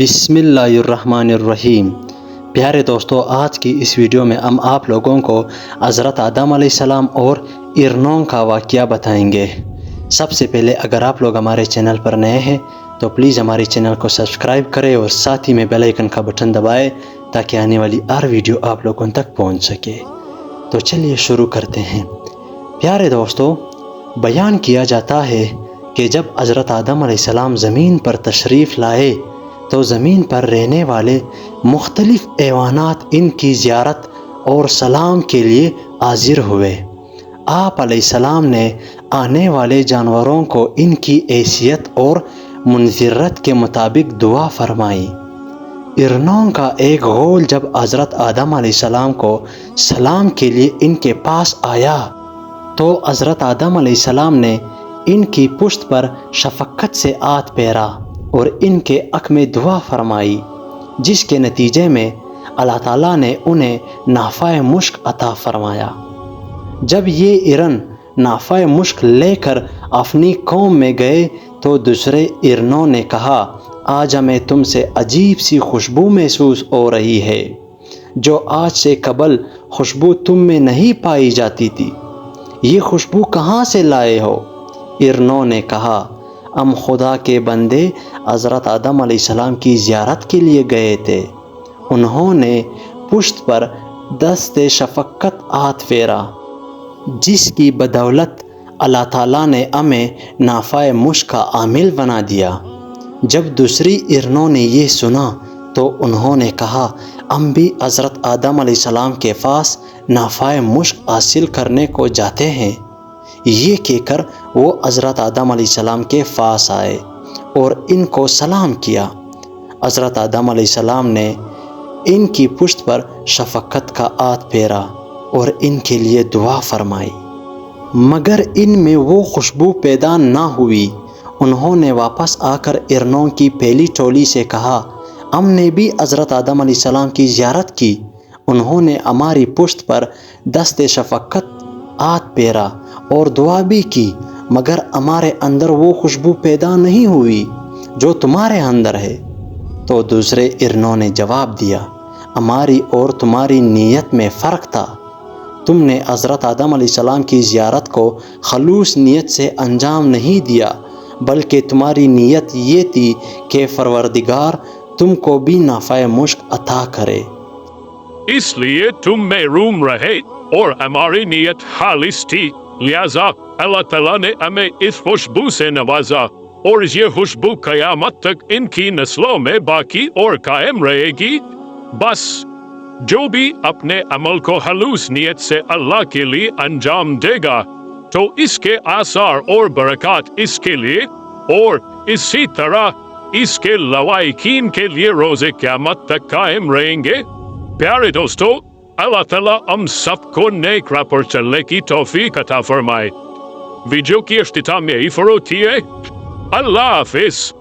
بسم اللہ الرحمن الرحیم۔ پیارے دوستو، آج کی اس ویڈیو میں ہم آپ لوگوں کو حضرت آدم علیہ السلام اور ارنوں کا واقعہ بتائیں گے۔ سب سے پہلے اگر آپ لوگ ہمارے چینل پر نئے ہیں تو پلیز ہمارے چینل کو سبسکرائب کریں اور ساتھ ہی میں بیل آئیکن کا بٹن دبائیں تاکہ آنے والی ہر ویڈیو آپ لوگوں تک پہنچ سکے۔ تو چلیے شروع کرتے ہیں۔ پیارے دوستو، بیان کیا جاتا ہے کہ جب حضرت آدم علیہ السلام زمین پر تشریف لائے تو زمین پر رہنے والے مختلف حیوانات ان کی زیارت اور سلام کے لیے حاضر ہوئے۔ آپ علیہ السلام نے آنے والے جانوروں کو ان کی حیثیت اور منظرت کے مطابق دعا فرمائی۔ ارنوں کا ایک غول جب حضرت آدم علیہ السلام کو سلام کے لیے ان کے پاس آیا تو حضرت آدم علیہ السلام نے ان کی پشت پر شفقت سے ہاتھ پھیرا اور ان کے حق میں دعا فرمائی، جس کے نتیجے میں اللہ تعالیٰ نے انہیں نافع مشک عطا فرمایا۔ جب یہ ارن نافع مشک لے کر اپنی قوم میں گئے تو دوسرے ارنوں نے کہا، آج ہمیں تم سے عجیب سی خوشبو محسوس ہو رہی ہے جو آج سے قبل خوشبو تم میں نہیں پائی جاتی تھی۔ یہ خوشبو کہاں سے لائے ہو؟ ارنوں نے کہا، ہم خدا کے بندے حضرت آدم علیہ السلام کی زیارت کے لیے گئے تھے۔ انہوں نے پشت پر دست شفقت ہاتھ پھیرا، جس کی بدولت اللہ تعالیٰ نے ہمیں نافع مشک کا عامل بنا دیا۔ جب دوسری ارنوں نے یہ سنا تو انہوں نے کہا، ہم بھی حضرت آدم علیہ السلام کے پاس نافع مشک حاصل کرنے کو جاتے ہیں۔ یہ کہہ کر وہ حضرت آدم علیہ السلام کے پاس آئے اور ان کو سلام کیا۔ حضرت آدم علیہ السلام نے ان کی پشت پر شفقت کا ہاتھ پھیرا اور ان کے لیے دعا فرمائی، مگر ان میں وہ خوشبو پیدا نہ ہوئی۔ انہوں نے واپس آ کر ارنوں کی پہلی ٹولی سے کہا، ہم نے بھی حضرت آدم علیہ السلام کی زیارت کی، انہوں نے ہماری پشت پر دست شفقت ہاتھ پھیرا اور دعا بھی کی، مگر ہمارے اندر وہ خوشبو پیدا نہیں ہوئی جو تمہارے اندر ہے۔ تو دوسرے ارنوں نے جواب دیا، ہماری اور تمہاری نیت میں فرق تھا۔ تم نے حضرت آدم علیہ السلام کی زیارت کو خلوص نیت سے انجام نہیں دیا، بلکہ تمہاری نیت یہ تھی کہ پروردگار تم کو بھی نافع مشک عطا کرے، اس لیے تم محروم رہے اور ہماری نیت خالص تھی، لہذا اللہ تعالیٰ نے ہمیں اس خوشبو سے نوازا اور یہ خوشبو قیامت تک ان کی نسلوں میں باقی اور قائم رہے گی۔ بس جو بھی اپنے عمل کو خلوص نیت سے اللہ کے لیے انجام دے گا تو اس کے آثار اور برکات اس کے لیے اور اسی طرح اس کے لوائقین کے لیے روز قیامت تک قائم رہیں گے۔ پیارے دوستو، اللہ تعالیٰ ہم سب کو نیک راہ پر چلنے کی توفیق عطا فرمائے۔ ویڈیو کی اختتام میں یہی ہوتی ہے۔ اللہ حافظ۔